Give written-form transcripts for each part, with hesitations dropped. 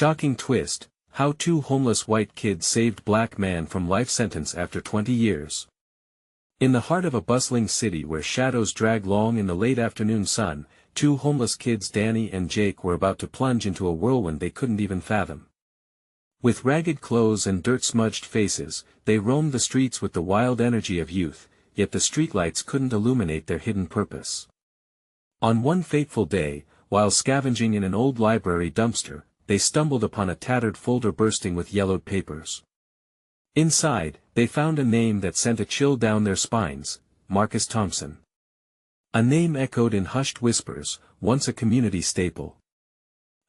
Shocking twist, how two homeless white kids saved black man from life sentence after 20 years. In the heart of a bustling city where shadows drag long in the late afternoon sun, two homeless kids Danny and Jake were about to plunge into a whirlwind they couldn't even fathom. With ragged clothes and dirt-smudged faces, they roamed the streets with the wild energy of youth, yet the streetlights couldn't illuminate their hidden purpose. On one fateful day, while scavenging in an old library dumpster, they stumbled upon a tattered folder bursting with yellowed papers. Inside, they found a name that sent a chill down their spines: Marcus Thompson. A name echoed in hushed whispers, once a community staple.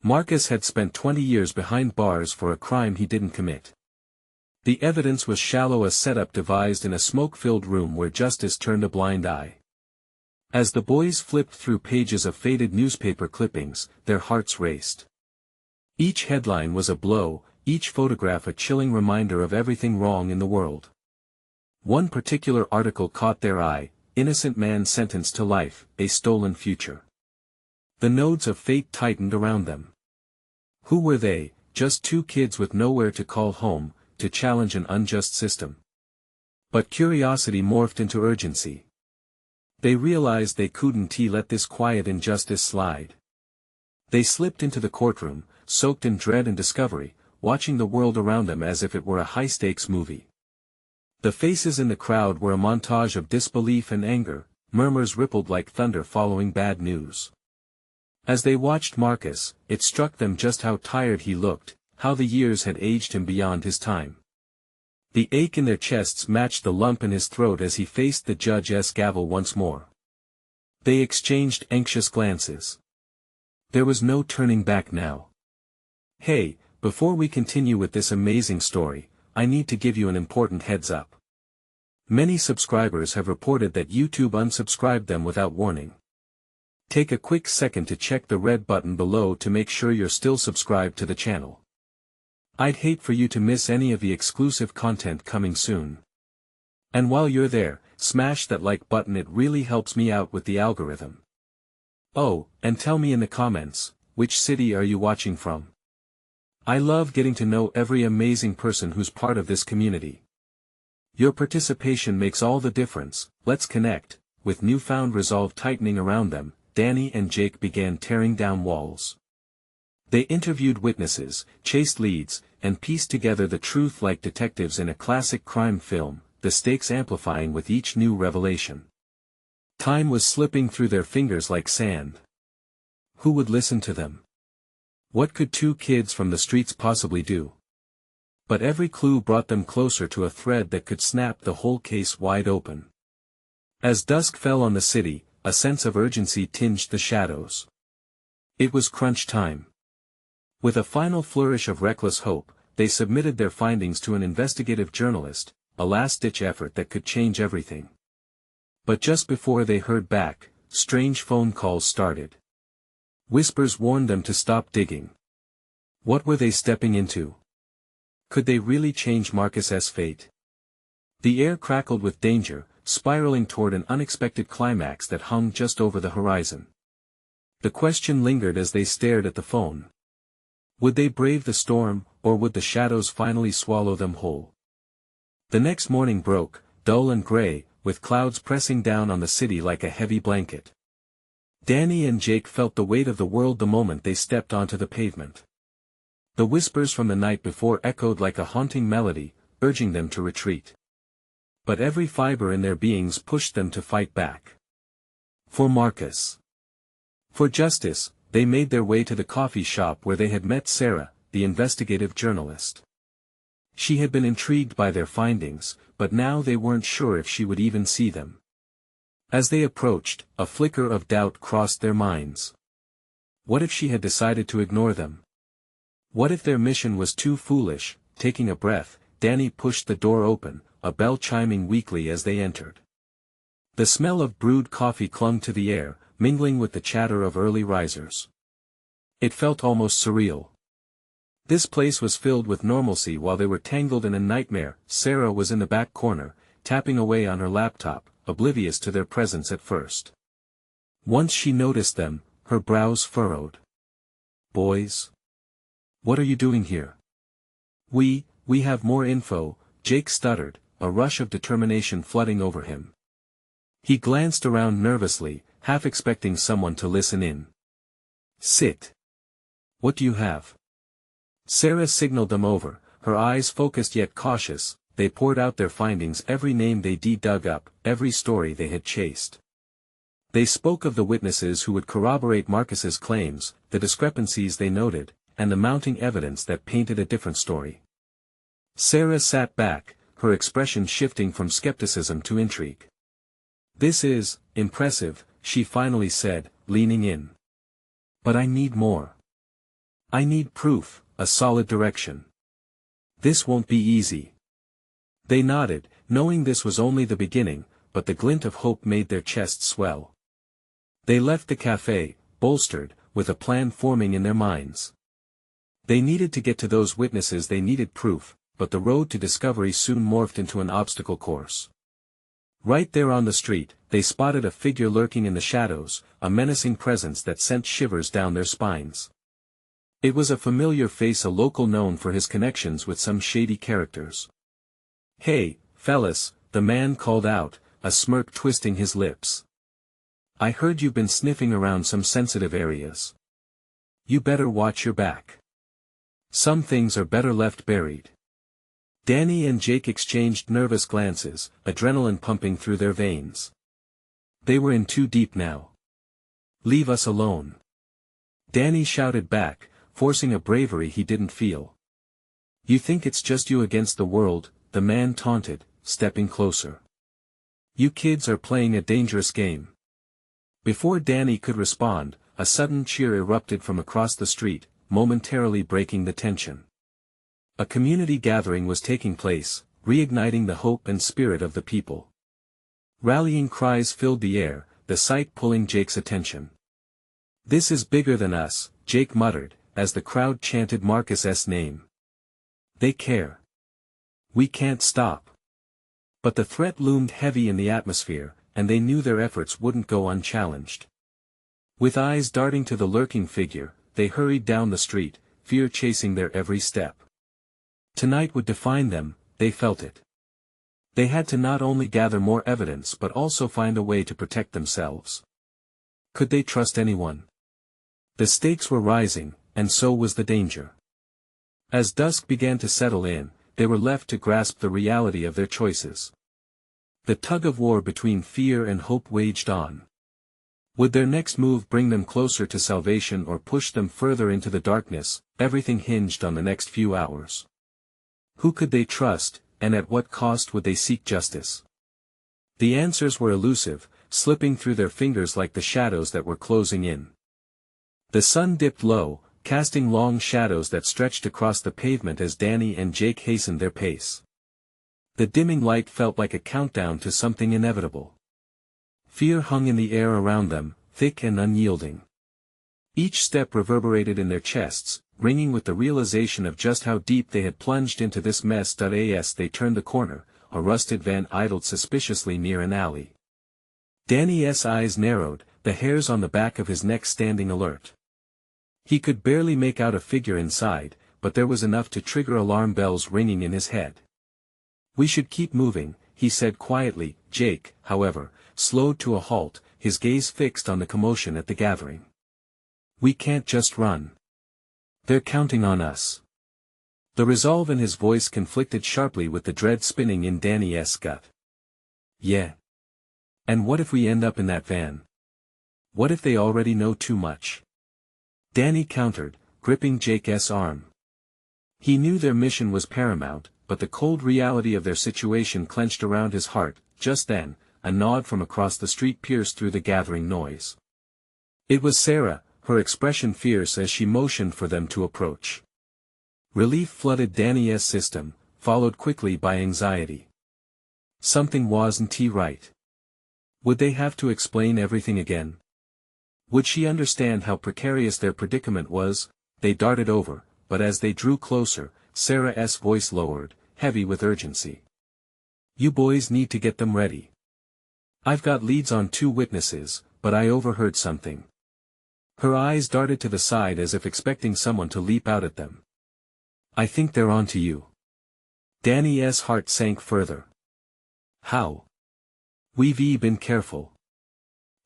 Marcus had spent 20 years behind bars for a crime he didn't commit. The evidence was shallow, a setup devised in a smoke-filled room where justice turned a blind eye. As the boys flipped through pages of faded newspaper clippings, their hearts raced. Each headline was a blow, each photograph a chilling reminder of everything wrong in the world. One particular article caught their eye: innocent man sentenced to life, a stolen future. The nodes of fate tightened around them. Who were they, just two kids with nowhere to call home, to challenge an unjust system? But curiosity morphed into urgency. They realized they couldn't let this quiet injustice slide. They slipped into the courtroom, soaked in dread and discovery, watching the world around them as if it were a high-stakes movie. The faces in the crowd were a montage of disbelief and anger, murmurs rippled like thunder following bad news. As they watched Marcus, it struck them just how tired he looked, how the years had aged him beyond his time. The ache in their chests matched the lump in his throat as he faced the judge's gavel once more. They exchanged anxious glances. There was no turning back now. Hey, before we continue with this amazing story, I need to give you an important heads up. Many subscribers have reported that YouTube unsubscribed them without warning. Take a quick second to check the red button below to make sure you're still subscribed to the channel. I'd hate for you to miss any of the exclusive content coming soon. And while you're there, smash that like button, it really helps me out with the algorithm. Oh, and tell me in the comments, which city are you watching from? I love getting to know every amazing person who's part of this community. Your participation makes all the difference. Let's connect. With newfound resolve tightening around them, Danny and Jake began tearing down walls. They interviewed witnesses, chased leads, and pieced together the truth like detectives in a classic crime film, the stakes amplifying with each new revelation. Time was slipping through their fingers like sand. Who would listen to them? What could two kids from the streets possibly do? But every clue brought them closer to a thread that could snap the whole case wide open. As dusk fell on the city, a sense of urgency tinged the shadows. It was crunch time. With a final flourish of reckless hope, they submitted their findings to an investigative journalist, a last-ditch effort that could change everything. But just before they heard back, strange phone calls started. Whispers warned them to stop digging. What were they stepping into? Could they really change Marcus's fate? The air crackled with danger, spiraling toward an unexpected climax that hung just over the horizon. The question lingered as they stared at the phone. Would they brave the storm, or would the shadows finally swallow them whole? The next morning broke, dull and gray, with clouds pressing down on the city like a heavy blanket. Danny and Jake felt the weight of the world the moment they stepped onto the pavement. The whispers from the night before echoed like a haunting melody, urging them to retreat. But every fiber in their beings pushed them to fight back. For Marcus. For justice, they made their way to the coffee shop where they had met Sarah, the investigative journalist. She had been intrigued by their findings, but now they weren't sure if she would even see them. As they approached, a flicker of doubt crossed their minds. What if she had decided to ignore them? What if their mission was too foolish? Taking a breath, Danny pushed the door open, a bell chiming weakly as they entered. The smell of brewed coffee clung to the air, mingling with the chatter of early risers. It felt almost surreal. This place was filled with normalcy while they were tangled in a nightmare. Sarah was in the back corner, tapping away on her laptop, oblivious to their presence at first. Once she noticed them, her brows furrowed. Boys? What are you doing here? We have more info, Jake stuttered, a rush of determination flooding over him. He glanced around nervously, half expecting someone to listen in. Sit. What do you have? Sarah signaled them over, her eyes focused yet cautious. They poured out their findings, every name they dug up, every story they had chased. They spoke of the witnesses who would corroborate Marcus's claims, the discrepancies they noted, and the mounting evidence that painted a different story. Sarah sat back, her expression shifting from skepticism to intrigue. This is impressive, she finally said, leaning in. But I need more. I need proof, a solid direction. This won't be easy. They nodded, knowing this was only the beginning, but the glint of hope made their chests swell. They left the cafe, bolstered, with a plan forming in their minds. They needed to get to those witnesses, they needed proof, but the road to discovery soon morphed into an obstacle course. Right there on the street, they spotted a figure lurking in the shadows, a menacing presence that sent shivers down their spines. It was a familiar face, a local known for his connections with some shady characters. Hey, fellas, the man called out, a smirk twisting his lips. I heard you've been sniffing around some sensitive areas. You better watch your back. Some things are better left buried. Danny and Jake exchanged nervous glances, adrenaline pumping through their veins. They were in too deep now. Leave us alone. Danny shouted back, forcing a bravery he didn't feel. You think it's just you against the world, the man taunted, stepping closer. You kids are playing a dangerous game. Before Danny could respond, a sudden cheer erupted from across the street, momentarily breaking the tension. A community gathering was taking place, reigniting the hope and spirit of the people. Rallying cries filled the air, the sight pulling Jake's attention. This is bigger than us, Jake muttered, as the crowd chanted Marcus's name. They care. We can't stop. But the threat loomed heavy in the atmosphere, and they knew their efforts wouldn't go unchallenged. With eyes darting to the lurking figure, they hurried down the street, fear chasing their every step. Tonight would define them, they felt it. They had to not only gather more evidence but also find a way to protect themselves. Could they trust anyone? The stakes were rising, and so was the danger. As dusk began to settle in, they were left to grasp the reality of their choices. The tug-of-war between fear and hope waged on. Would their next move bring them closer to salvation or push them further into the darkness? Everything hinged on the next few hours. Who could they trust, and at what cost would they seek justice? The answers were elusive, slipping through their fingers like the shadows that were closing in. The sun dipped low, casting long shadows that stretched across the pavement as Danny and Jake hastened their pace. The dimming light felt like a countdown to something inevitable. Fear hung in the air around them, thick and unyielding. Each step reverberated in their chests, ringing with the realization of just how deep they had plunged into this mess. As they turned the corner, a rusted van idled suspiciously near an alley. Danny's eyes narrowed, the hairs on the back of his neck standing alert. He could barely make out a figure inside, but there was enough to trigger alarm bells ringing in his head. We should keep moving, he said quietly. Jake, however, slowed to a halt, his gaze fixed on the commotion at the gathering. We can't just run. They're counting on us. The resolve in his voice conflicted sharply with the dread spinning in Danny's gut. Yeah. And what if we end up in that van? What if they already know too much? Danny countered, gripping Jake's arm. He knew their mission was paramount, but the cold reality of their situation clenched around his heart. Just then, a nod from across the street pierced through the gathering noise. It was Sarah, her expression fierce as she motioned for them to approach. Relief flooded Danny's system, followed quickly by anxiety. Something wasn't right. Would they have to explain everything again? Would she understand how precarious their predicament was? They darted over, but as they drew closer, Sarah's voice lowered, heavy with urgency. You boys need to get them ready. I've got leads on 2 witnesses, but I overheard something. Her eyes darted to the side as if expecting someone to leap out at them. I think they're on to you. Danny's heart sank further. How? We've been careful.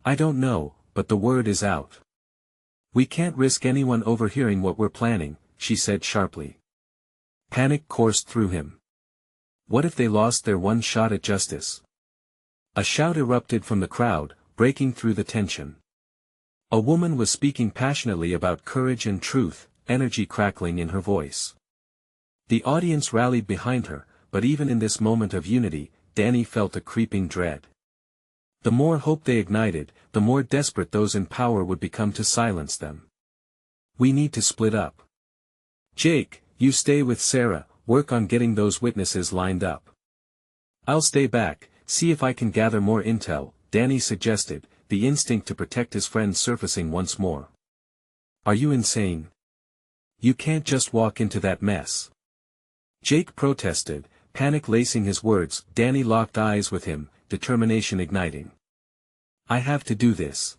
I don't know, but the word is out. We can't risk anyone overhearing what we're planning, she said sharply. Panic coursed through him. What if they lost their one shot at justice? A shout erupted from the crowd, breaking through the tension. A woman was speaking passionately about courage and truth, energy crackling in her voice. The audience rallied behind her, but even in this moment of unity, Danny felt a creeping dread. The more hope they ignited, the more desperate those in power would become to silence them. We need to split up. Jake, you stay with Sarah, work on getting those witnesses lined up. I'll stay back, see if I can gather more intel, Danny suggested, the instinct to protect his friend surfacing once more. Are you insane? You can't just walk into that mess. Jake protested, panic lacing his words. Danny locked eyes with him, determination igniting. I have to do this.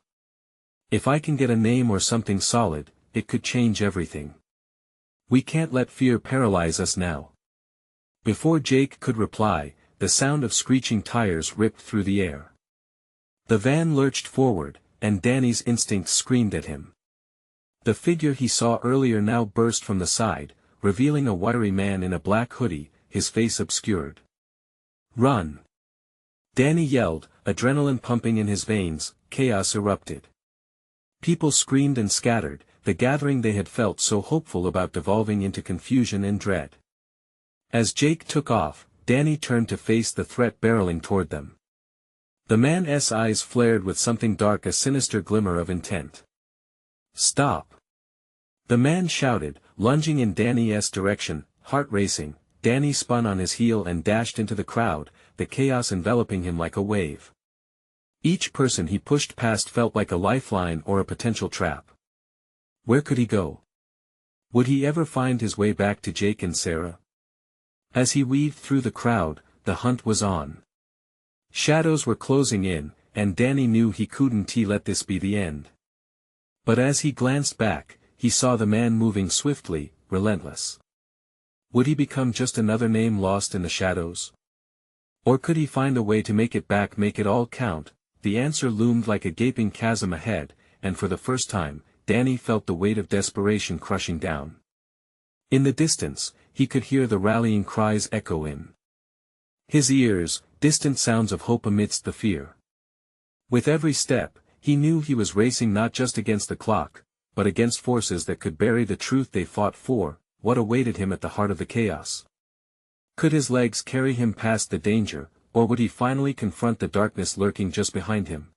If I can get a name or something solid, it could change everything. We can't let fear paralyze us now. Before Jake could reply, the sound of screeching tires ripped through the air. The van lurched forward, and Danny's instincts screamed at him. The figure he saw earlier now burst from the side, revealing a wiry man in a black hoodie, his face obscured. Run! Danny yelled, adrenaline pumping in his veins. Chaos erupted. People screamed and scattered, the gathering they had felt so hopeful about devolving into confusion and dread. As Jake took off, Danny turned to face the threat barreling toward them. The man's eyes flared with something dark, a sinister glimmer of intent. Stop! The man shouted, lunging in Danny's direction, heart racing. Danny spun on his heel and dashed into the crowd, the chaos enveloping him like a wave. Each person he pushed past felt like a lifeline or a potential trap. Where could he go? Would he ever find his way back to Jake and Sarah? As he weaved through the crowd, the hunt was on. Shadows were closing in, and Danny knew he couldn't let this be the end. But as he glanced back, he saw the man moving swiftly, relentless. Would he become just another name lost in the shadows? Or could he find a way to make it back, make it all count? The answer loomed like a gaping chasm ahead, and for the first time, Danny felt the weight of desperation crushing down. In the distance, he could hear the rallying cries echo in his ears, distant sounds of hope amidst the fear. With every step, he knew he was racing not just against the clock, but against forces that could bury the truth they fought for. What awaited him at the heart of the chaos? Could his legs carry him past the danger, or would he finally confront the darkness lurking just behind him?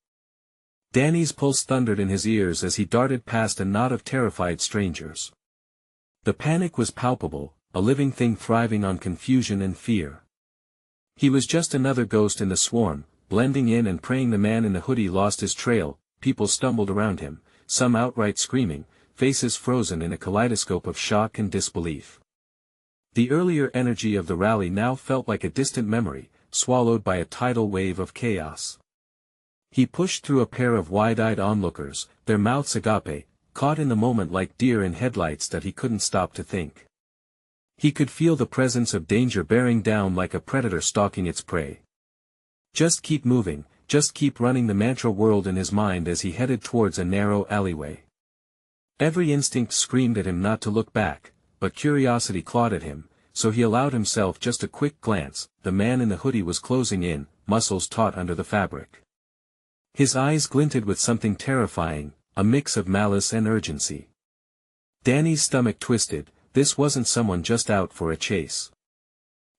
Danny's pulse thundered in his ears as he darted past a knot of terrified strangers. The panic was palpable, a living thing thriving on confusion and fear. He was just another ghost in the swarm, blending in and praying. The man in the hoodie lost his trail. People stumbled around him, some outright screaming, faces frozen in a kaleidoscope of shock and disbelief. The earlier energy of the rally now felt like a distant memory, swallowed by a tidal wave of chaos. He pushed through a pair of wide-eyed onlookers, their mouths agape, caught in the moment like deer in headlights that he couldn't stop to think. He could feel the presence of danger bearing down like a predator stalking its prey. Just keep moving, just keep running, the mantra whirled in his mind as he headed towards a narrow alleyway. Every instinct screamed at him not to look back, but curiosity clawed at him, so he allowed himself just a quick glance. The man in the hoodie was closing in, muscles taut under the fabric. His eyes glinted with something terrifying, a mix of malice and urgency. Danny's stomach twisted. This wasn't someone just out for a chase.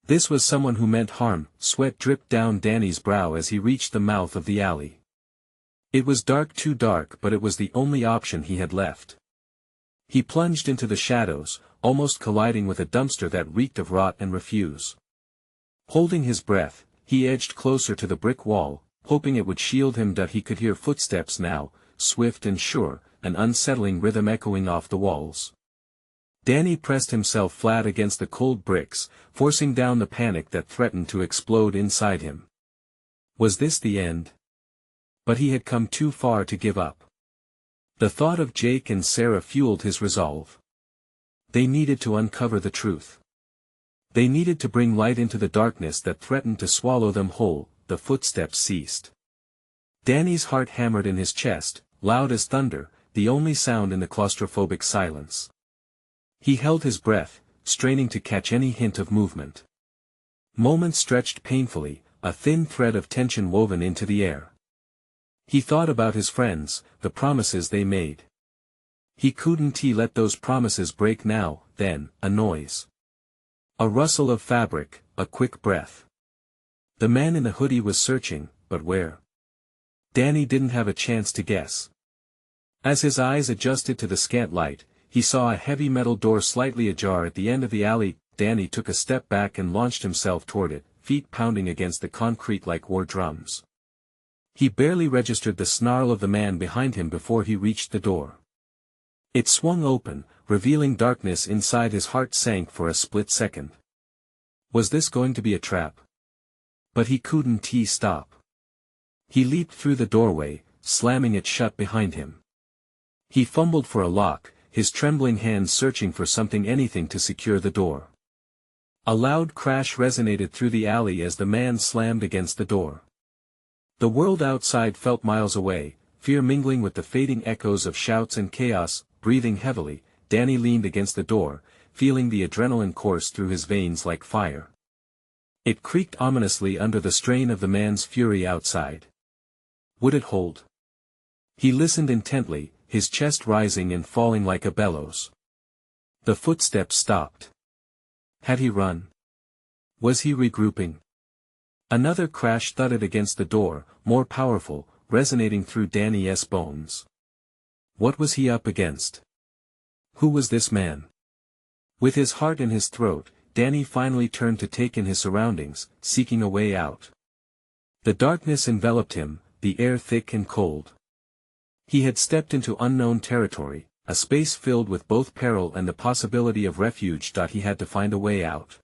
This was someone who meant harm. Sweat dripped down Danny's brow as he reached the mouth of the alley. It was dark, too dark, but it was the only option he had left. He plunged into the shadows, almost colliding with a dumpster that reeked of rot and refuse. Holding his breath, he edged closer to the brick wall, hoping it would shield him. He could hear footsteps now, swift and sure, an unsettling rhythm echoing off the walls. Danny pressed himself flat against the cold bricks, forcing down the panic that threatened to explode inside him. Was this the end? But he had come too far to give up. The thought of Jake and Sarah fueled his resolve. They needed to uncover the truth. They needed to bring light into the darkness that threatened to swallow them whole. The footsteps ceased. Danny's heart hammered in his chest, loud as thunder, the only sound in the claustrophobic silence. He held his breath, straining to catch any hint of movement. Moments stretched painfully, a thin thread of tension woven into the air. He thought about his friends, the promises they made. He couldn't let those promises break now. Then, a noise. A rustle of fabric, a quick breath. The man in the hoodie was searching, but where? Danny didn't have a chance to guess. As his eyes adjusted to the scant light, he saw a heavy metal door slightly ajar at the end of the alley. Danny took a step back and launched himself toward it, feet pounding against the concrete like war drums. He barely registered the snarl of the man behind him before he reached the door. It swung open, revealing darkness inside. His heart sank for a split second. Was this going to be a trap? But he couldn't stop. He leaped through the doorway, slamming it shut behind him. He fumbled for a lock, his trembling hands searching for anything to secure the door. A loud crash resonated through the alley as the man slammed against the door. The world outside felt miles away, fear mingling with the fading echoes of shouts and chaos. Breathing heavily, Danny leaned against the door, feeling the adrenaline course through his veins like fire. It creaked ominously under the strain of the man's fury outside. Would it hold? He listened intently, his chest rising and falling like a bellows. The footsteps stopped. Had he run? Was he regrouping? Another crash thudded against the door, more powerful, resonating through Danny's bones. What was he up against? Who was this man? With his heart in his throat, Danny finally turned to take in his surroundings, seeking a way out. The darkness enveloped him, the air thick and cold. He had stepped into unknown territory, a space filled with both peril and the possibility of refuge. He had to find a way out.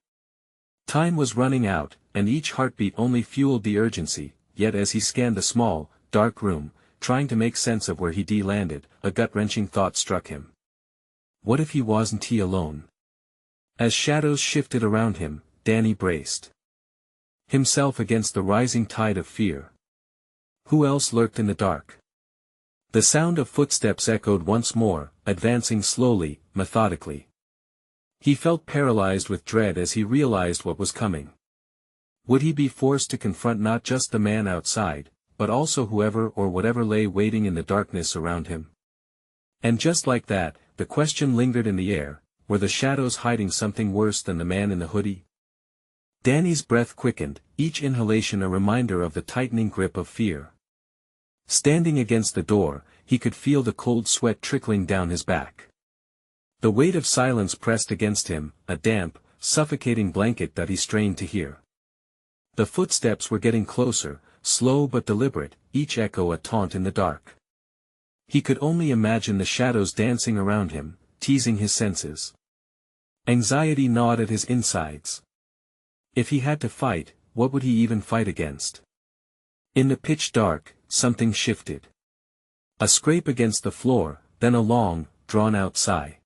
Time was running out, and each heartbeat only fueled the urgency. Yet as he scanned the small, dark room, trying to make sense of where he landed, a gut-wrenching thought struck him. What if he wasn't alone? As shadows shifted around him, Danny braced himself against the rising tide of fear. Who else lurked in the dark? The sound of footsteps echoed once more, advancing slowly, methodically. He felt paralyzed with dread as he realized what was coming. Would he be forced to confront not just the man outside, but also whoever or whatever lay waiting in the darkness around him? And just like that, the question lingered in the air, were the shadows hiding something worse than the man in the hoodie? Danny's breath quickened, each inhalation a reminder of the tightening grip of fear. Standing against the door, he could feel the cold sweat trickling down his back. The weight of silence pressed against him, a damp, suffocating blanket that he strained to hear. The footsteps were getting closer, slow but deliberate, each echo a taunt in the dark. He could only imagine the shadows dancing around him, teasing his senses. Anxiety gnawed at his insides. If he had to fight, what would he even fight against? In the pitch dark, something shifted. A scrape against the floor, then a long, drawn-out sigh.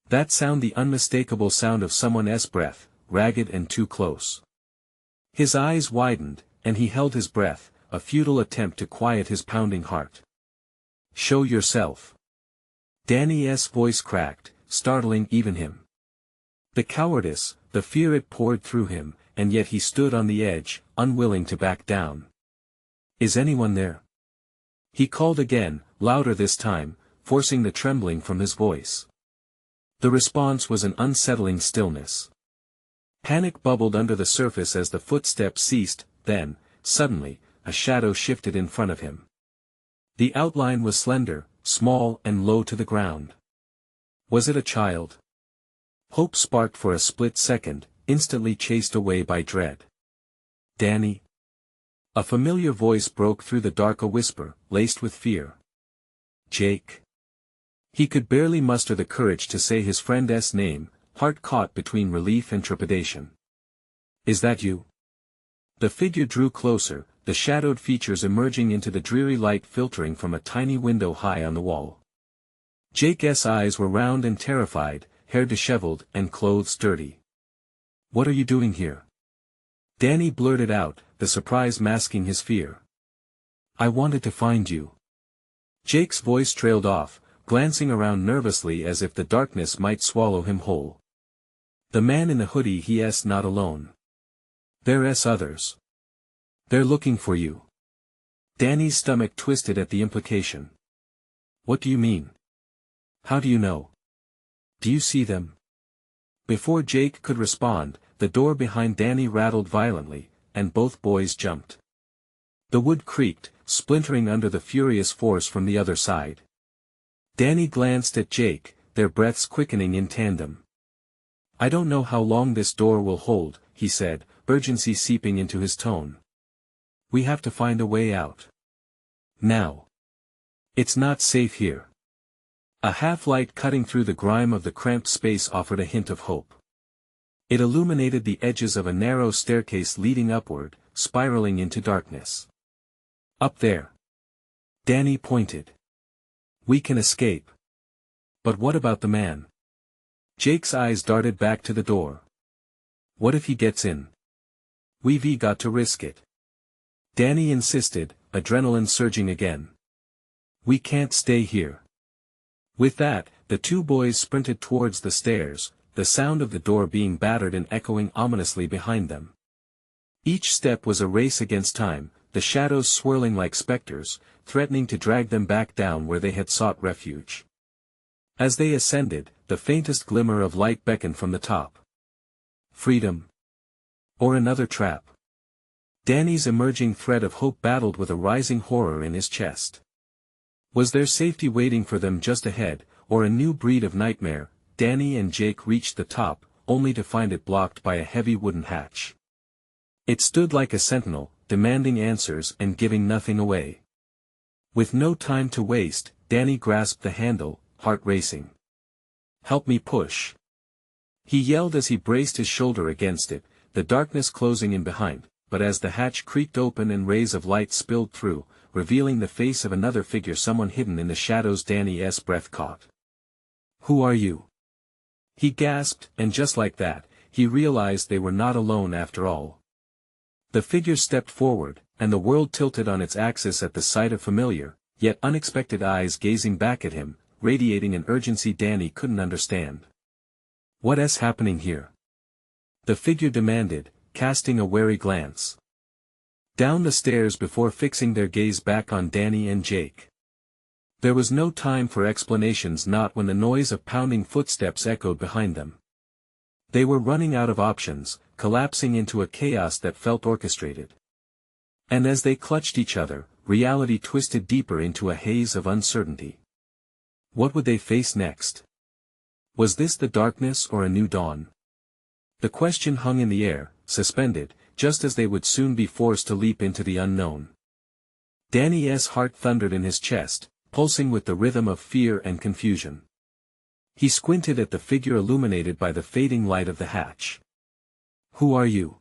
That sound, the unmistakable sound of someone's breath, ragged and too close. His eyes widened, and he held his breath, a futile attempt to quiet his pounding heart. Show yourself. Danny's voice cracked, startling even him. The cowardice, the fear, it poured through him, and yet he stood on the edge, unwilling to back down. Is anyone there? He called again, louder this time, forcing the trembling from his voice. The response was an unsettling stillness. Panic bubbled under the surface as the footsteps ceased, then, suddenly, a shadow shifted in front of him. The outline was slender, small and low to the ground. Was it a child? Hope sparked for a split second, instantly chased away by dread. Danny? A familiar voice broke through the dark, a whisper, laced with fear. Jake? He could barely muster the courage to say his friend's name, heart caught between relief and trepidation. Is that you? The figure drew closer, the shadowed features emerging into the dreary light filtering from a tiny window high on the wall. Jake's eyes were round and terrified, hair disheveled and clothes dirty. "What are you doing here?" Danny blurted out, the surprise masking his fear. "I wanted to find you." Jake's voice trailed off, glancing around nervously as if the darkness might swallow him whole. "The man in the hoodie, he's not alone. There's others. They're looking for you." Danny's stomach twisted at the implication. "What do you mean? How do you know? Do you see them?" Before Jake could respond, the door behind Danny rattled violently, and both boys jumped. The wood creaked, splintering under the furious force from the other side. Danny glanced at Jake, their breaths quickening in tandem. "I don't know how long this door will hold," he said, urgency seeping into his tone. "We have to find a way out. Now. It's not safe here." A half-light cutting through the grime of the cramped space offered a hint of hope. It illuminated the edges of a narrow staircase leading upward, spiraling into darkness. "Up there." Danny pointed. "We can escape." "But what about the man?" Jake's eyes darted back to the door. "What if he gets in? We've got to risk it." Danny insisted, adrenaline surging again. "We can't stay here." With that, the two boys sprinted towards the stairs, the sound of the door being battered and echoing ominously behind them. Each step was a race against time, the shadows swirling like specters, threatening to drag them back down where they had sought refuge. As they ascended, the faintest glimmer of light beckoned from the top. Freedom? Or another trap? Danny's emerging thread of hope battled with a rising horror in his chest. Was there safety waiting for them just ahead, or a new breed of nightmare? Danny and Jake reached the top, only to find it blocked by a heavy wooden hatch. It stood like a sentinel, demanding answers and giving nothing away. With no time to waste, Danny grasped the handle, heart racing. "Help me push!" he yelled as he braced his shoulder against it, the darkness closing in behind, but as the hatch creaked open and rays of light spilled through, revealing the face of another figure, someone hidden in the shadows, Danny's breath caught. "Who are you?" he gasped, and just like that, he realized they were not alone after all. The figure stepped forward, and the world tilted on its axis at the sight of familiar, yet unexpected eyes gazing back at him, radiating an urgency Danny couldn't understand. "What's happening here?" the figure demanded, casting a wary glance down the stairs before fixing their gaze back on Danny and Jake. There was no time for explanations, not when the noise of pounding footsteps echoed behind them. They were running out of options, collapsing into a chaos that felt orchestrated. And as they clutched each other, reality twisted deeper into a haze of uncertainty. What would they face next? Was this the darkness or a new dawn? The question hung in the air, suspended, just as they would soon be forced to leap into the unknown. Danny's heart thundered in his chest, pulsing with the rhythm of fear and confusion. He squinted at the figure illuminated by the fading light of the hatch. "Who are you?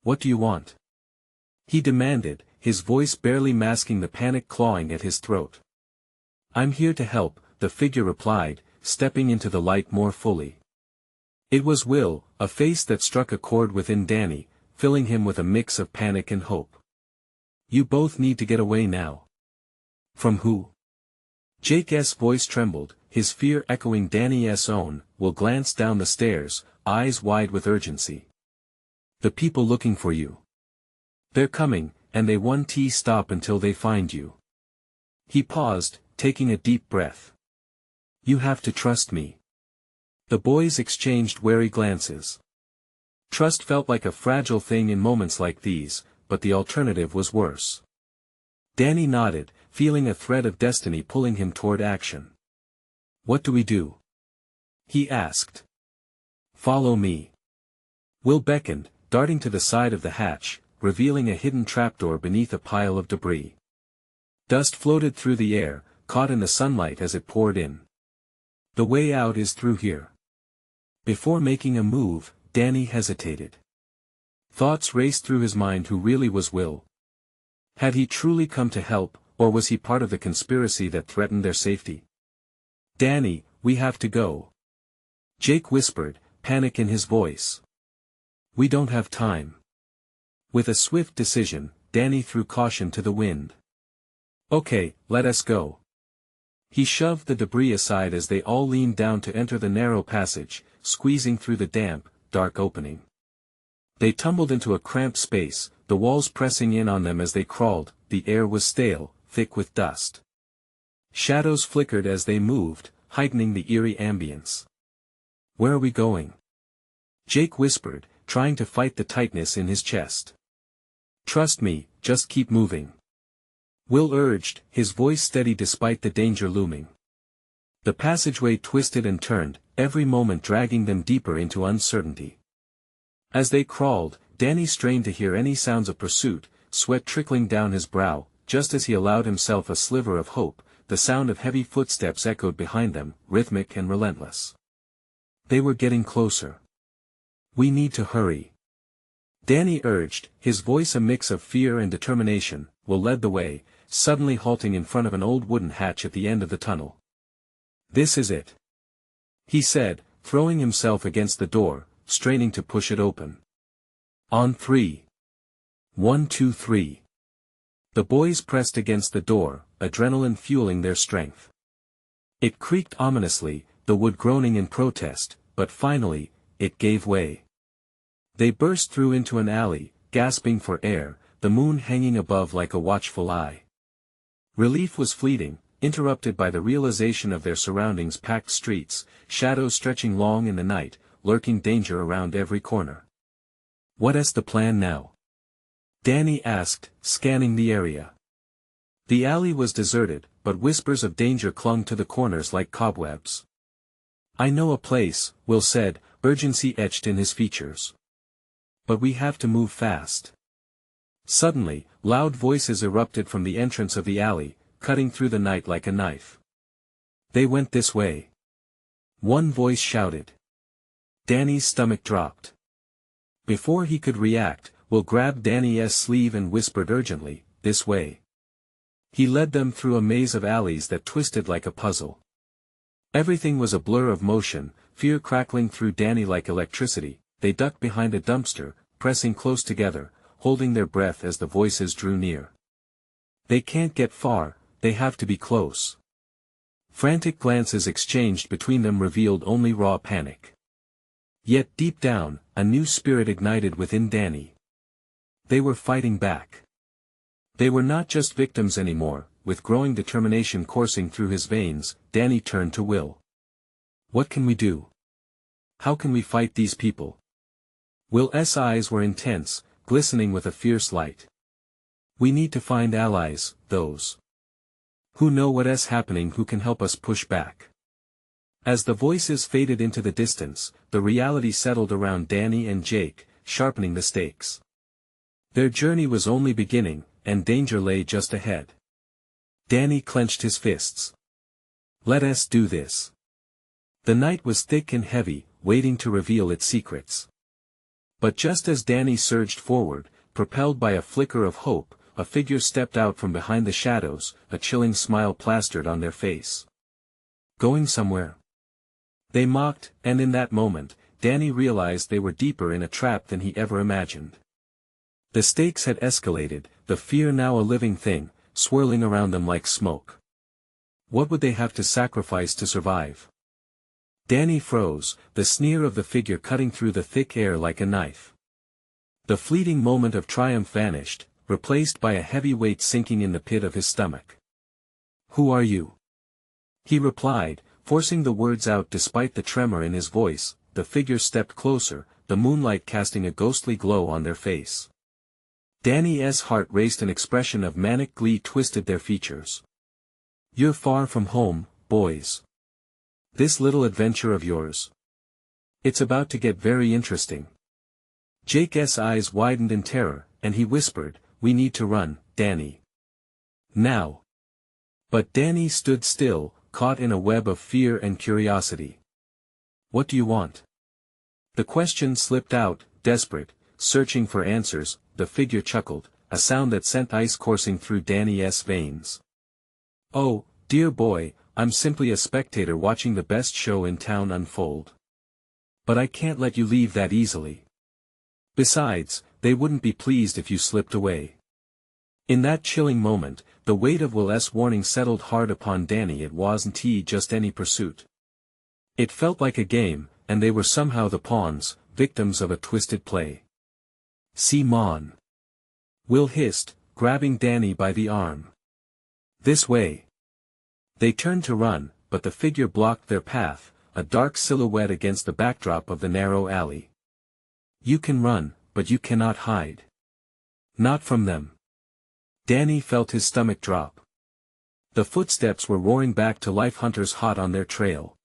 What do you want?" he demanded, his voice barely masking the panic clawing at his throat. "I'm here to help," the figure replied, stepping into the light more fully. It was Will, a face that struck a chord within Danny, filling him with a mix of panic and hope. "You both need to get away now." "From who?" Jake's voice trembled, his fear echoing Danny's own. Will glanced down the stairs, eyes wide with urgency. "The people looking for you. They're coming, and they won't stop until they find you." He paused, taking a deep breath. "You have to trust me." The boys exchanged wary glances. Trust felt like a fragile thing in moments like these, but the alternative was worse. Danny nodded, feeling a thread of destiny pulling him toward action. "What do we do?" he asked. "Follow me." Will beckoned, darting to the side of the hatch, revealing a hidden trapdoor beneath a pile of debris. Dust floated through the air, caught in the sunlight as it poured in. "The way out is through here." Before making a move, Danny hesitated. Thoughts raced through his mind. Who really was Will? Had he truly come to help, or was he part of the conspiracy that threatened their safety? "Danny, we have to go." Jake whispered, panic in his voice. We don't have time. With a swift decision, Danny threw caution to the wind. Okay, let us go. He shoved the debris aside as they all leaned down to enter the narrow passage, squeezing through the damp, dark opening. They tumbled into a cramped space, the walls pressing in on them as they crawled. The air was stale, thick with dust. Shadows flickered as they moved, heightening the eerie ambience. Where are we going? Jake whispered, trying to fight the tightness in his chest. Trust me, just keep moving. Will urged, his voice steady despite the danger looming. The passageway twisted and turned, every moment dragging them deeper into uncertainty. As they crawled, Danny strained to hear any sounds of pursuit, sweat trickling down his brow. Just as he allowed himself a sliver of hope, the sound of heavy footsteps echoed behind them, rhythmic and relentless. They were getting closer. We need to hurry. Danny urged, his voice a mix of fear and determination. Will led the way, suddenly halting in front of an old wooden hatch at the end of the tunnel. This is it. He said, throwing himself against the door, straining to push it open. On 3. 1, 2, 3. The boys pressed against the door, adrenaline fueling their strength. It creaked ominously, the wood groaning in protest, but finally, it gave way. They burst through into an alley, gasping for air, the moon hanging above like a watchful eye. Relief was fleeting, interrupted by the realization of their surroundings: packed streets, shadows stretching long in the night, lurking danger around every corner. What's the plan now? Danny asked, scanning the area. The alley was deserted, but whispers of danger clung to the corners like cobwebs. I know a place, Will said, urgency etched in his features. But we have to move fast. Suddenly, loud voices erupted from the entrance of the alley, cutting through the night like a knife. They went this way. One voice shouted. Danny's stomach dropped. Before he could react, Will grabbed Danny's sleeve and whispered urgently, this way. He led them through a maze of alleys that twisted like a puzzle. Everything was a blur of motion, fear crackling through Danny like electricity. They ducked behind a dumpster, pressing close together, holding their breath as the voices drew near. They can't get far, they have to be close. Frantic glances exchanged between them revealed only raw panic. Yet deep down, a new spirit ignited within Danny. They were fighting back. They were not just victims anymore. With growing determination coursing through his veins, Danny turned to Will. What can we do? How can we fight these people? Will's eyes were intense, glistening with a fierce light. We need to find allies, those who know what's happening, who can help us push back. As the voices faded into the distance, the reality settled around Danny and Jake, sharpening the stakes. Their journey was only beginning, and danger lay just ahead. Danny clenched his fists. Let us do this. The night was thick and heavy, waiting to reveal its secrets. But just as Danny surged forward, propelled by a flicker of hope, a figure stepped out from behind the shadows, a chilling smile plastered on their face. Going somewhere? They mocked, and in that moment, Danny realized they were deeper in a trap than he ever imagined. The stakes had escalated, the fear now a living thing, swirling around them like smoke. What would they have to sacrifice to survive? Danny froze, the sneer of the figure cutting through the thick air like a knife. The fleeting moment of triumph vanished, replaced by a heavy weight sinking in the pit of his stomach. Who are you? He replied, forcing the words out despite the tremor in his voice. The figure stepped closer, the moonlight casting a ghostly glow on their face. Danny's heart raced, an expression of manic glee twisted their features. You're far from home, boys. This little adventure of yours. It's about to get very interesting. Jake's eyes widened in terror, and he whispered, we need to run, Danny. Now. But Danny stood still, caught in a web of fear and curiosity. What do you want? The question slipped out, desperate, searching for answers. The figure chuckled, a sound that sent ice coursing through Danny's veins. Oh, dear boy, I'm simply a spectator watching the best show in town unfold. But I can't let you leave that easily. Besides, they wouldn't be pleased if you slipped away. In that chilling moment, the weight of Will's warning settled hard upon Danny. It wasn't just any pursuit. It felt like a game, and they were somehow the pawns, victims of a twisted play. "See Mon," Will hissed, grabbing Danny by the arm. "This way." They turned to run, but the figure blocked their path, a dark silhouette against the backdrop of the narrow alley. "You can run, but you cannot hide. Not from them." Danny felt his stomach drop. The footsteps were roaring back to life, hunters hot on their trail.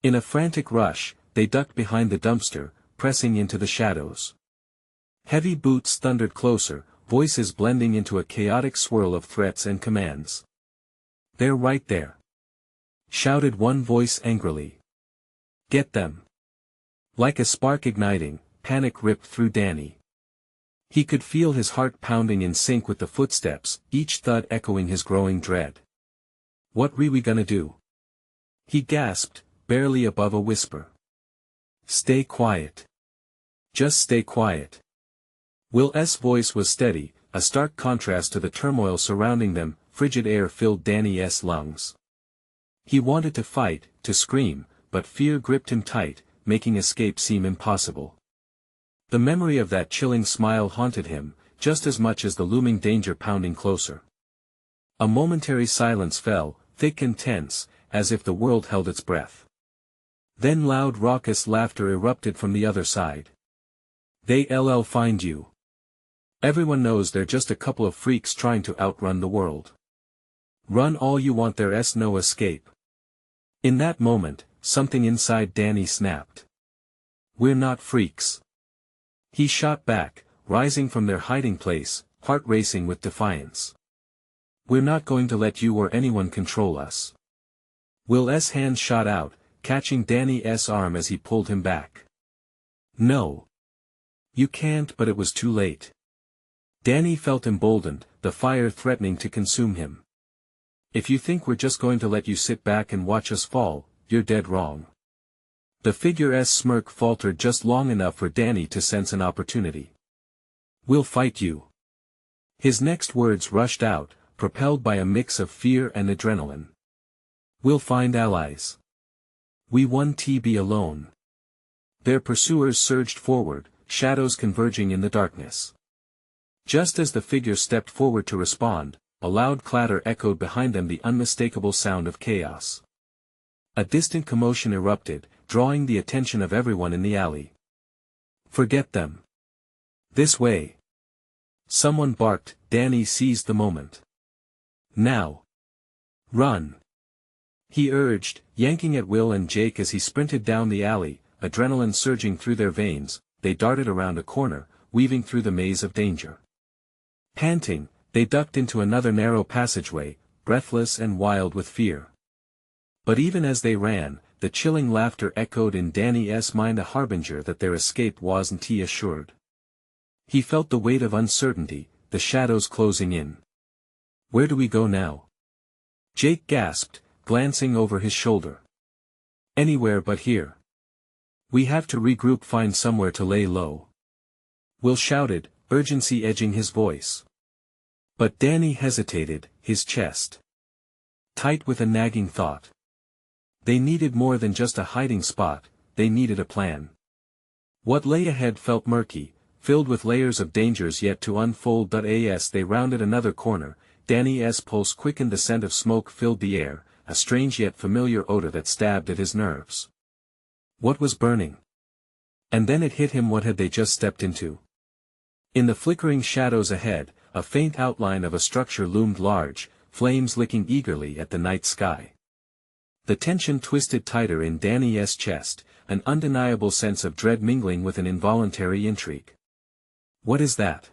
In a frantic rush, they ducked behind the dumpster, pressing into the shadows. Heavy boots thundered closer, voices blending into a chaotic swirl of threats and commands. "They're right there," shouted one voice angrily. "Get them." Like a spark igniting, panic ripped through Danny. He could feel his heart pounding in sync with the footsteps, each thud echoing his growing dread. "What we gonna do?" he gasped, barely above a whisper. "Stay quiet. Just stay quiet." Will's voice was steady, a stark contrast to the turmoil surrounding them. Frigid air filled Danny's lungs. He wanted to fight, to scream, but fear gripped him tight, making escape seem impossible. The memory of that chilling smile haunted him, just as much as the looming danger pounding closer. A momentary silence fell, thick and tense, as if the world held its breath. Then loud raucous laughter erupted from the other side. "They'll find you. Everyone knows they're just a couple of freaks trying to outrun the world. Run all you want, there's no escape." In that moment, something inside Danny snapped. "We're not freaks." He shot back, rising from their hiding place, heart racing with defiance. "We're not going to let you or anyone control us." Will's hand shot out, catching Danny's arm as he pulled him back. "No. You can't," but it was too late. Danny felt emboldened, the fire threatening to consume him. "If you think we're just going to let you sit back and watch us fall, you're dead wrong." The figure's smirk faltered just long enough for Danny to sense an opportunity. "We'll fight you." His next words rushed out, propelled by a mix of fear and adrenaline. "We'll find allies. We won't be alone." Their pursuers surged forward, shadows converging in the darkness. Just as the figure stepped forward to respond, a loud clatter echoed behind them, the unmistakable sound of chaos. A distant commotion erupted, drawing the attention of everyone in the alley. "Forget them. This way." Someone barked. Danny seized the moment. "Now. Run," he urged, yanking at Will and Jake as he sprinted down the alley, adrenaline surging through their veins. They darted around a corner, weaving through the maze of danger. Panting, they ducked into another narrow passageway, breathless and wild with fear. But even as they ran, the chilling laughter echoed in Danny's mind, a harbinger that their escape wasn't assured. He felt the weight of uncertainty, the shadows closing in. "Where do we go now?" Jake gasped, glancing over his shoulder. "Anywhere but here. We have to regroup, find somewhere to lay low." Will shouted, urgency edging his voice. But Danny hesitated, his chest tight with a nagging thought. They needed more than just a hiding spot, they needed a plan. What lay ahead felt murky, filled with layers of dangers yet to unfold. As they rounded another corner, Danny's pulse quickened, the scent of smoke filled the air, a strange yet familiar odor that stabbed at his nerves. What was burning? And then it hit him, what had they just stepped into? In the flickering shadows ahead, a faint outline of a structure loomed large, flames licking eagerly at the night sky. The tension twisted tighter in Danny's chest, an undeniable sense of dread mingling with an involuntary intrigue. "What is that?"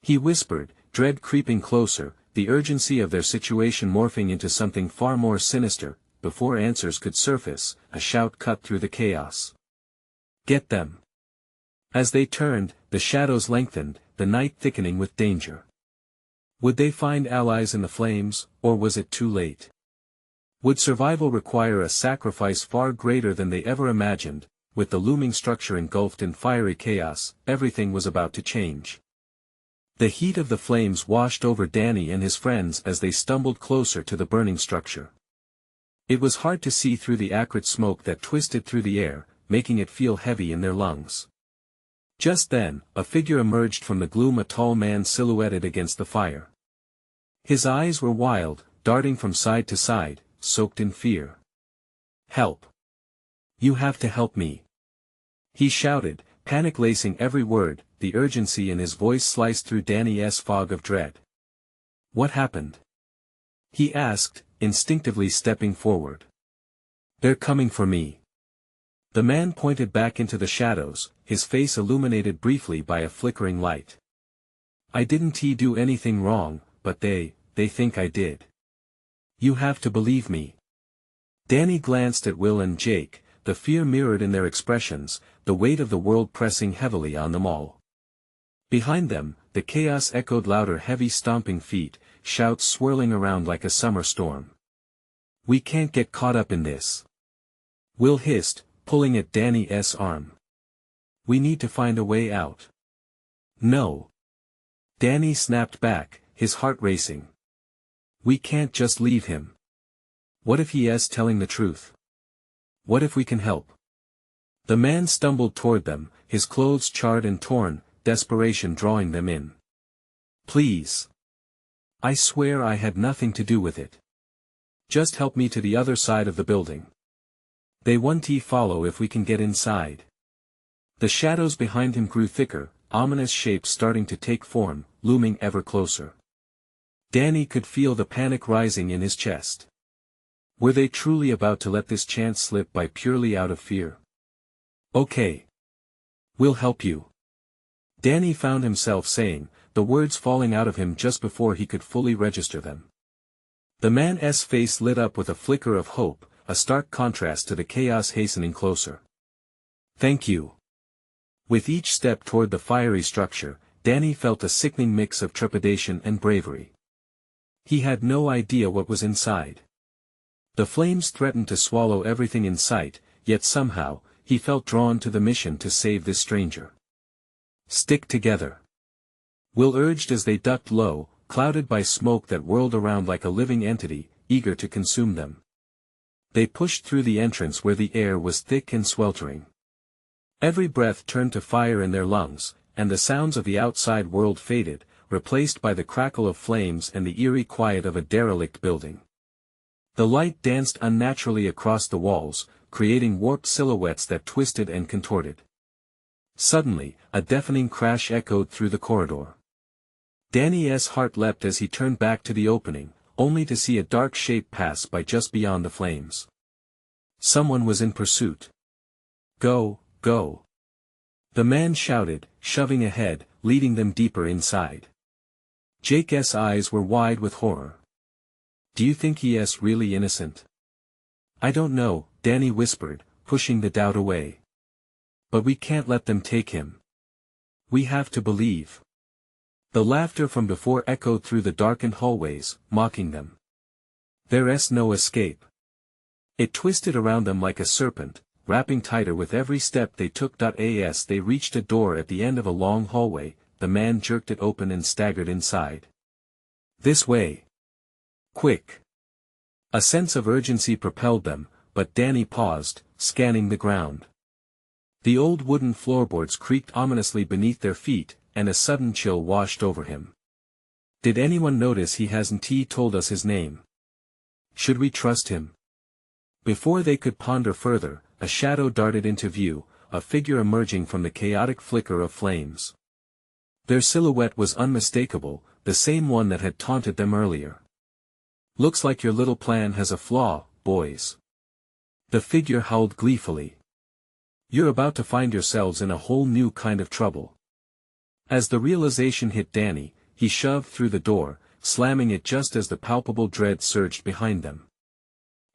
he whispered, dread creeping closer, the urgency of their situation morphing into something far more sinister. Before answers could surface, a shout cut through the chaos. "Get them!" As they turned, the shadows lengthened, the night thickening with danger. Would they find allies in the flames, or was it too late? Would survival require a sacrifice far greater than they ever imagined? with the looming structure engulfed in fiery chaos, everything was about to change. The heat of the flames washed over Danny and his friends as they stumbled closer to the burning structure. It was hard to see through the acrid smoke that twisted through the air, making it feel heavy in their lungs. Just then, a figure emerged from the gloom, a tall man silhouetted against the fire. His eyes were wild, darting from side to side, soaked in fear. "Help! You have to help me!" he shouted, panic lacing every word, the urgency in his voice sliced through Danny's fog of dread. "What happened?" he asked, instinctively stepping forward. "They're coming for me." The man pointed back into the shadows, his face illuminated briefly by a flickering light. "I didn't do anything wrong, but they think I did. You have to believe me." Danny glanced at Will and Jake, the fear mirrored in their expressions, the weight of the world pressing heavily on them all. Behind them, the chaos echoed louder, heavy stomping feet, shouts swirling around like a summer storm. "We can't get caught up in this," Will hissed, pulling at Danny's arm. "We need to find a way out." "No." Danny snapped back, his heart racing. "We can't just leave him. What if he is telling the truth? What if we can help?" The man stumbled toward them, his clothes charred and torn, desperation drawing them in. "Please. I swear I had nothing to do with it. Just help me to the other side of the building. They won't follow if we can get inside." The shadows behind him grew thicker, ominous shapes starting to take form, looming ever closer. Danny could feel the panic rising in his chest. Were they truly about to let this chance slip by purely out of fear? "Okay. We'll help you," Danny found himself saying, the words falling out of him just before he could fully register them. The man's face lit up with a flicker of hope, a stark contrast to the chaos hastening closer. "Thank you." With each step toward the fiery structure, Danny felt a sickening mix of trepidation and bravery. He had no idea what was inside. The flames threatened to swallow everything in sight, yet somehow, he felt drawn to the mission to save this stranger. "Stick together," Will urged as they ducked low, clouded by smoke that whirled around like a living entity, eager to consume them. They pushed through the entrance where the air was thick and sweltering. Every breath turned to fire in their lungs, and the sounds of the outside world faded, replaced by the crackle of flames and the eerie quiet of a derelict building. The light danced unnaturally across the walls, creating warped silhouettes that twisted and contorted. Suddenly, a deafening crash echoed through the corridor. Danny's heart leapt as he turned back to the opening, only to see a dark shape pass by just beyond the flames. Someone was in pursuit. "Go, go!" the man shouted, shoving ahead, leading them deeper inside. Jake's eyes were wide with horror. "Do you think he is really innocent?" "I don't know," Danny whispered, pushing the doubt away. "But we can't let them take him. We have to believe." The laughter from before echoed through the darkened hallways, mocking them. "There's no escape." It twisted around them like a serpent, wrapping tighter with every step they took. As they reached a door at the end of a long hallway, the man jerked it open and staggered inside. "This way. Quick!" A sense of urgency propelled them, but Danny paused, scanning the ground. The old wooden floorboards creaked ominously beneath their feet, and a sudden chill washed over him. "Did anyone notice he hasn't told us his name? Should we trust him?" Before they could ponder further, a shadow darted into view, a figure emerging from the chaotic flicker of flames. Their silhouette was unmistakable, the same one that had taunted them earlier. "Looks like your little plan has a flaw, boys," the figure howled gleefully. "You're about to find yourselves in a whole new kind of trouble." As the realization hit Danny, he shoved through the door, slamming it just as the palpable dread surged behind them.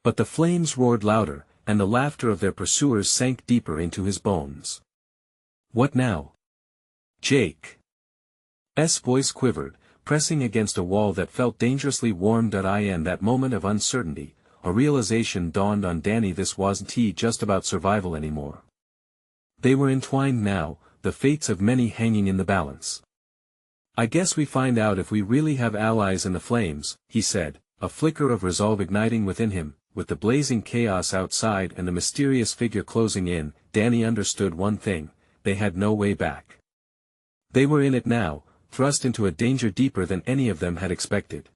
But the flames roared louder, and the laughter of their pursuers sank deeper into his bones. "What now?" Jake's voice quivered, pressing against a wall that felt dangerously warm. In that moment of uncertainty, a realization dawned on Danny: this wasn't just about survival anymore. They were entwined now, the fates of many hanging in the balance. "I guess we find out if we really have allies in the flames," he said, a flicker of resolve igniting within him. With the blazing chaos outside and the mysterious figure closing in, Danny understood one thing: they had no way back. They were in it now, thrust into a danger deeper than any of them had expected.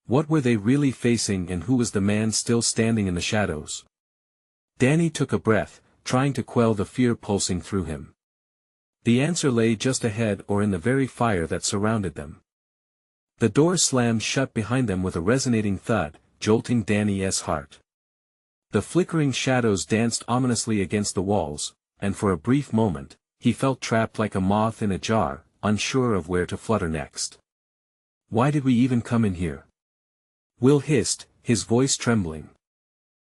What were they really facing, and who was the man still standing in the shadows? Danny took a breath, trying to quell the fear pulsing through him. The answer lay just ahead, or in the very fire that surrounded them. The door slammed shut behind them with a resonating thud, jolting Danny's heart. The flickering shadows danced ominously against the walls, and for a brief moment, he felt trapped like a moth in a jar, unsure of where to flutter next. "Why did we even come in here?" Will hissed, his voice trembling.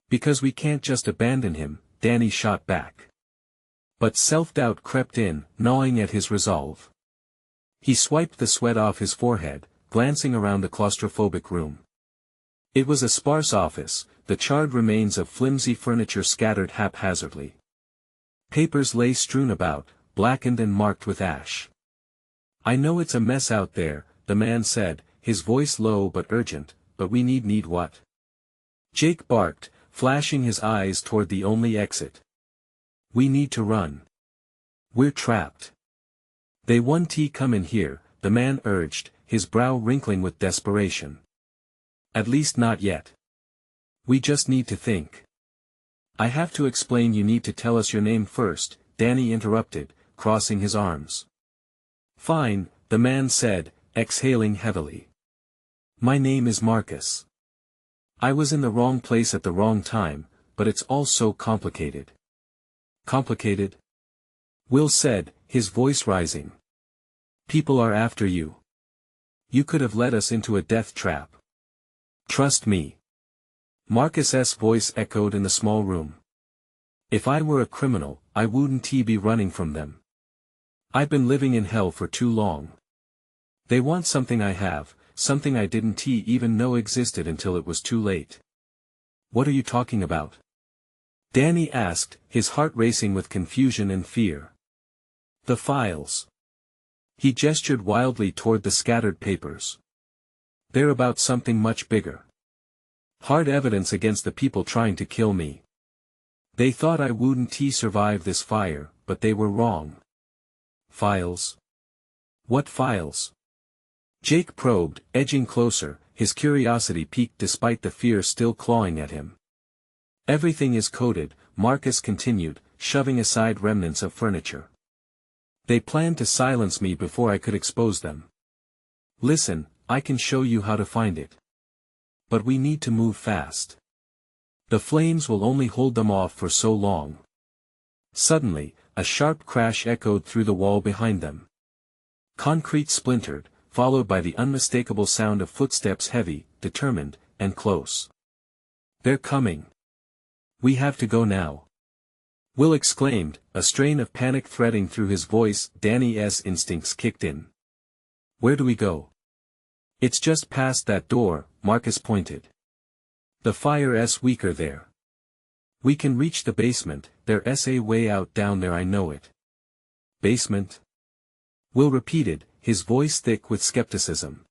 "Because we can't just abandon him," Danny shot back. But self-doubt crept in, gnawing at his resolve. He swiped the sweat off his forehead, glancing around the claustrophobic room. It was a sparse office, the charred remains of flimsy furniture scattered haphazardly. Papers lay strewn about, blackened and marked with ash. "I know it's a mess out there," the man said, his voice low but urgent, "but we need what?" Jake barked, flashing his eyes toward the only exit. "We need to run. We're trapped." "They won't come in here," the man urged, his brow wrinkling with desperation. "At least not yet. We just need to think." "I have to explain. You need to tell us your name first," Danny interrupted, crossing his arms. "Fine," the man said, exhaling heavily. "My name is Marcus. I was in the wrong place at the wrong time, but it's all so complicated." "Complicated?" Will said, his voice rising. "People are after you. You could have led us into a death trap. Trust me." Marcus's voice echoed in the small room. "If I were a criminal, I wouldn't be running from them. I've been living in hell for too long. They want something I have, something I didn't even know existed until it was too late." "What are you talking about?" Danny asked, his heart racing with confusion and fear. "The files." He gestured wildly toward the scattered papers. "They're about something much bigger. Hard evidence against the people trying to kill me. They thought I wouldn't survive this fire, but they were wrong." "Files? What files?" Jake probed, edging closer, his curiosity piqued despite the fear still clawing at him. "Everything is coded," Marcus continued, shoving aside remnants of furniture. "They planned to silence me before I could expose them. Listen, I can show you how to find it. But we need to move fast. The flames will only hold them off for so long." Suddenly, a sharp crash echoed through the wall behind them. Concrete splintered, followed by the unmistakable sound of footsteps, heavy, determined, and close. "They're coming. We have to go now," Will exclaimed, a strain of panic threading through his voice. Danny's instincts kicked in. "Where do we go?" "It's just past that door," Marcus pointed. "The fire's weaker there. We can reach the basement, there's a way out down there, I know it." "Basement?" Will repeated, his voice thick with skepticism.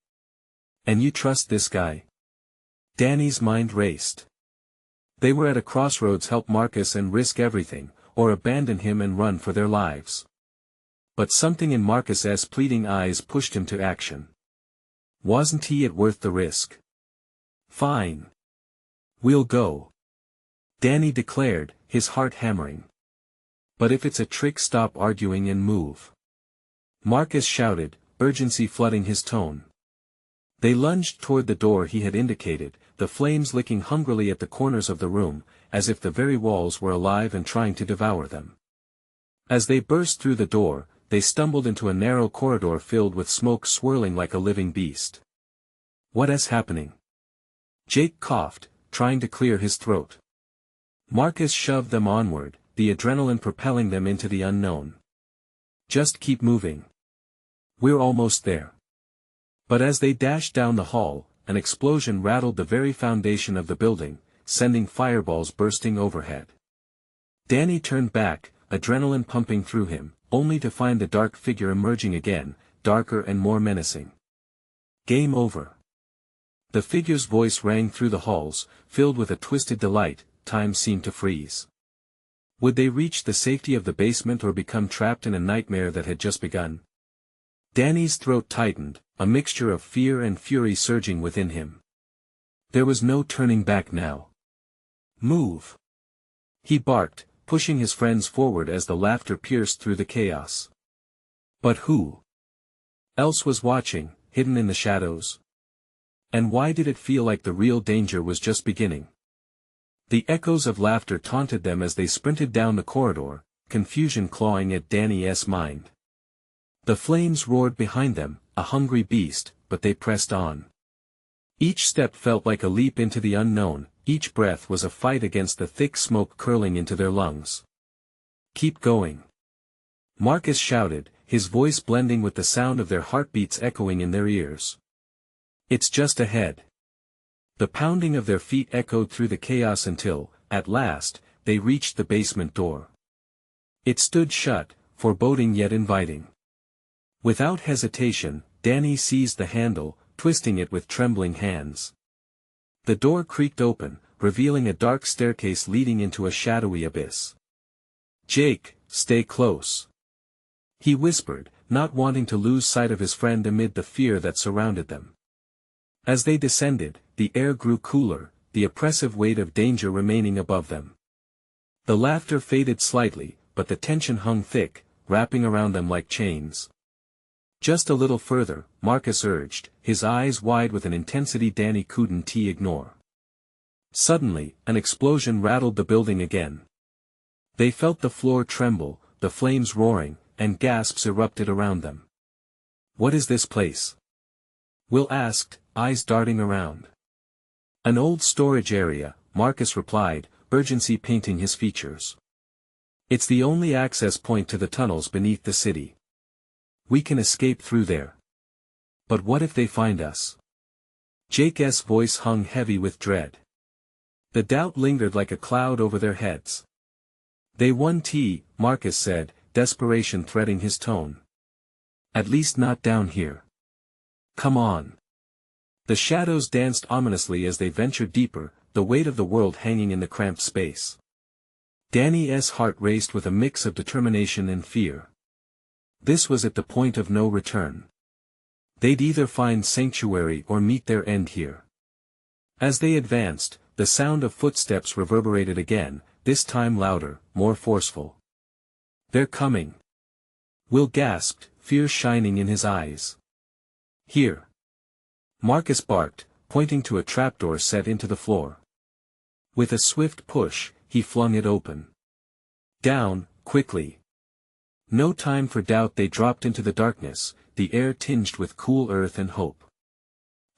"And you trust this guy?" Danny's mind raced. They were at a crossroads: help Marcus and risk everything, or abandon him and run for their lives. But something in Marcus's pleading eyes pushed him to action. Wasn't it worth the risk? "Fine. We'll go," Danny declared, his heart hammering. "But if it's a trick, stop arguing and move," Marcus shouted, urgency flooding his tone. They lunged toward the door he had indicated, the flames licking hungrily at the corners of the room, as if the very walls were alive and trying to devour them. As they burst through the door, they stumbled into a narrow corridor filled with smoke swirling like a living beast. "What's happening?" Jake coughed, trying to clear his throat. Marcus shoved them onward, the adrenaline propelling them into the unknown. "Just keep moving. We're almost there." But as they dashed down the hall, an explosion rattled the very foundation of the building, sending fireballs bursting overhead. Danny turned back, adrenaline pumping through him, only to find the dark figure emerging again, darker and more menacing. Game over. The figure's voice rang through the halls, filled with a twisted delight. Time seemed to freeze. Would they reach the safety of the basement or become trapped in a nightmare that had just begun? Danny's throat tightened, a mixture of fear and fury surging within him. There was no turning back now. Move! He barked, pushing his friends forward as the laughter pierced through the chaos. But who else was watching, hidden in the shadows? And why did it feel like the real danger was just beginning? The echoes of laughter taunted them as they sprinted down the corridor, confusion clawing at Danny's mind. The flames roared behind them, a hungry beast, but they pressed on. Each step felt like a leap into the unknown, each breath was a fight against the thick smoke curling into their lungs. Keep going. Marcus shouted, his voice blending with the sound of their heartbeats echoing in their ears. It's just ahead. The pounding of their feet echoed through the chaos until, at last, they reached the basement door. It stood shut, foreboding yet inviting. Without hesitation, Danny seized the handle, twisting it with trembling hands. The door creaked open, revealing a dark staircase leading into a shadowy abyss. "Jake, stay close," he whispered, not wanting to lose sight of his friend amid the fear that surrounded them. As they descended, the air grew cooler, the oppressive weight of danger remaining above them. The laughter faded slightly, but the tension hung thick, wrapping around them like chains. "Just a little further," Marcus urged, his eyes wide with an intensity Danny couldn't ignore. Suddenly, an explosion rattled the building again. They felt the floor tremble, the flames roaring, and gasps erupted around them. "What is this place?" Will asked, eyes darting around. "An old storage area," Marcus replied, urgency painting his features. "It's the only access point to the tunnels beneath the city. We can escape through there. But what if they find us?" Jake's voice hung heavy with dread. The doubt lingered like a cloud over their heads. "They won't," Marcus said, desperation threading his tone. "At least not down here. Come on." The shadows danced ominously as they ventured deeper, the weight of the world hanging in the cramped space. Danny's heart raced with a mix of determination and fear. This was at the point of no return. They'd either find sanctuary or meet their end here. As they advanced, the sound of footsteps reverberated again, this time louder, more forceful. "They're coming." Will gasped, fear shining in his eyes. "Here." Marcus barked, pointing to a trapdoor set into the floor. With a swift push, he flung it open. "Down, quickly." No time for doubt, they dropped into the darkness, the air tinged with cool earth and hope.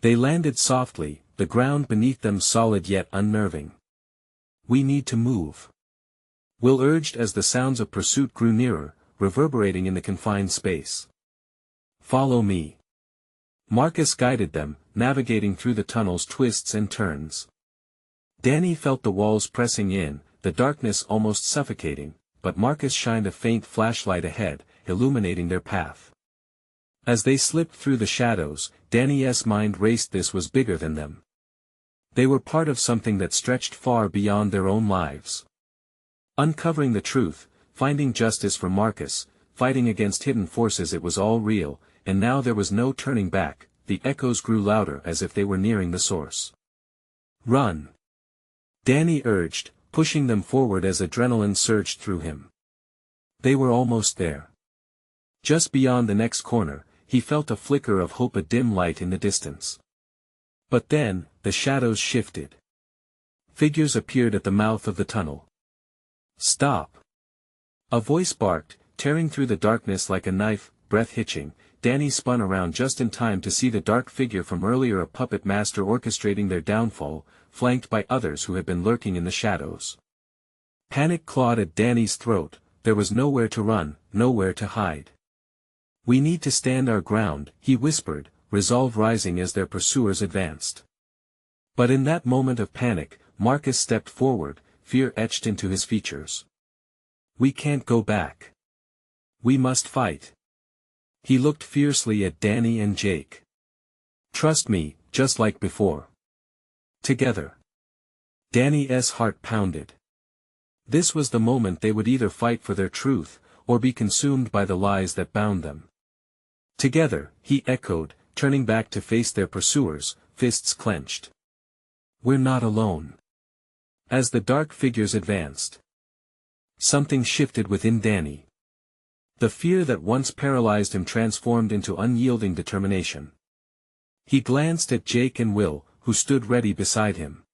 They landed softly, the ground beneath them solid yet unnerving. "We need to move," Will urged as the sounds of pursuit grew nearer, reverberating in the confined space. "Follow me." Marcus guided them, navigating through the tunnel's twists and turns. Danny felt the walls pressing in, the darkness almost suffocating, but Marcus shined a faint flashlight ahead, illuminating their path. As they slipped through the shadows, Danny's mind raced. This was bigger than them. They were part of something that stretched far beyond their own lives. Uncovering the truth, finding justice for Marcus, fighting against hidden forces, it was all real, and now there was no turning back. The echoes grew louder as if they were nearing the source. "Run!" Danny urged, pushing them forward as adrenaline surged through him. They were almost there. Just beyond the next corner, he felt a flicker of hope, a dim light in the distance. But then, the shadows shifted. Figures appeared at the mouth of the tunnel. "Stop!" A voice barked, tearing through the darkness like a knife, breath hitching. Danny spun around just in time to see the dark figure from earlier, a puppet master orchestrating their downfall, flanked by others who had been lurking in the shadows. Panic clawed at Danny's throat. There was nowhere to run, nowhere to hide. "We need to stand our ground," he whispered, resolve rising as their pursuers advanced. But in that moment of panic, Marcus stepped forward, fear etched into his features. We can't go back. We must fight. He looked fiercely at Danny and Jake. Trust me, just like before. Together. Danny's heart pounded. This was the moment they would either fight for their truth, or be consumed by the lies that bound them. Together, he echoed, turning back to face their pursuers, fists clenched. We're not alone. As the dark figures advanced, something shifted within Danny. The fear that once paralyzed him transformed into unyielding determination. He glanced at Jake and Will, who stood ready beside him.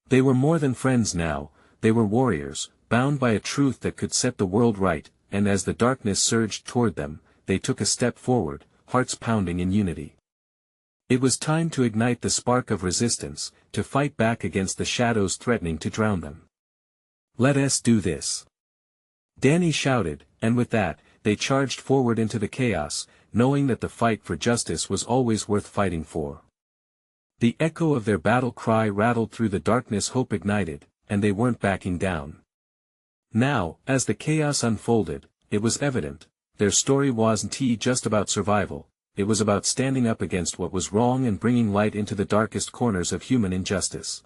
They were more than friends now, they were warriors, bound by a truth that could set the world right, and as the darkness surged toward them, they took a step forward, hearts pounding in unity. It was time to ignite the spark of resistance, to fight back against the shadows threatening to drown them. Let us do this. Danny shouted, and with that, they charged forward into the chaos, knowing that the fight for justice was always worth fighting for. The echo of their battle cry rattled through the darkness. Hope ignited, and they weren't backing down. Now, as the chaos unfolded, it was evident, their story wasn't just about survival, it was about standing up against what was wrong and bringing light into the darkest corners of human injustice.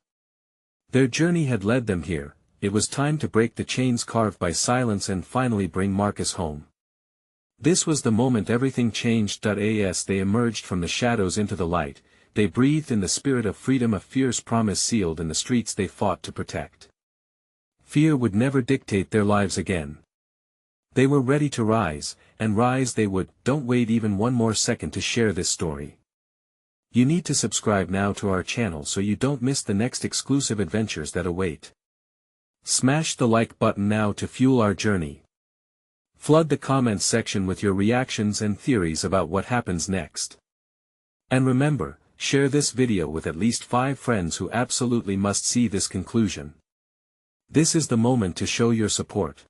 Their journey had led them here, it was time to break the chains carved by silence and finally bring Marcus home. This was the moment everything changed. As they emerged from the shadows into the light, they breathed in the spirit of freedom, a fierce promise sealed in the streets they fought to protect. Fear would never dictate their lives again. They were ready to rise, and rise they would. Don't wait even one more second to share this story. You need to subscribe now to our channel so you don't miss the next exclusive adventures that await. Smash the like button now to fuel our journey. Flood the comments section with your reactions and theories about what happens next. And remember, share this video with at least 5 friends who absolutely must see this conclusion. This is the moment to show your support.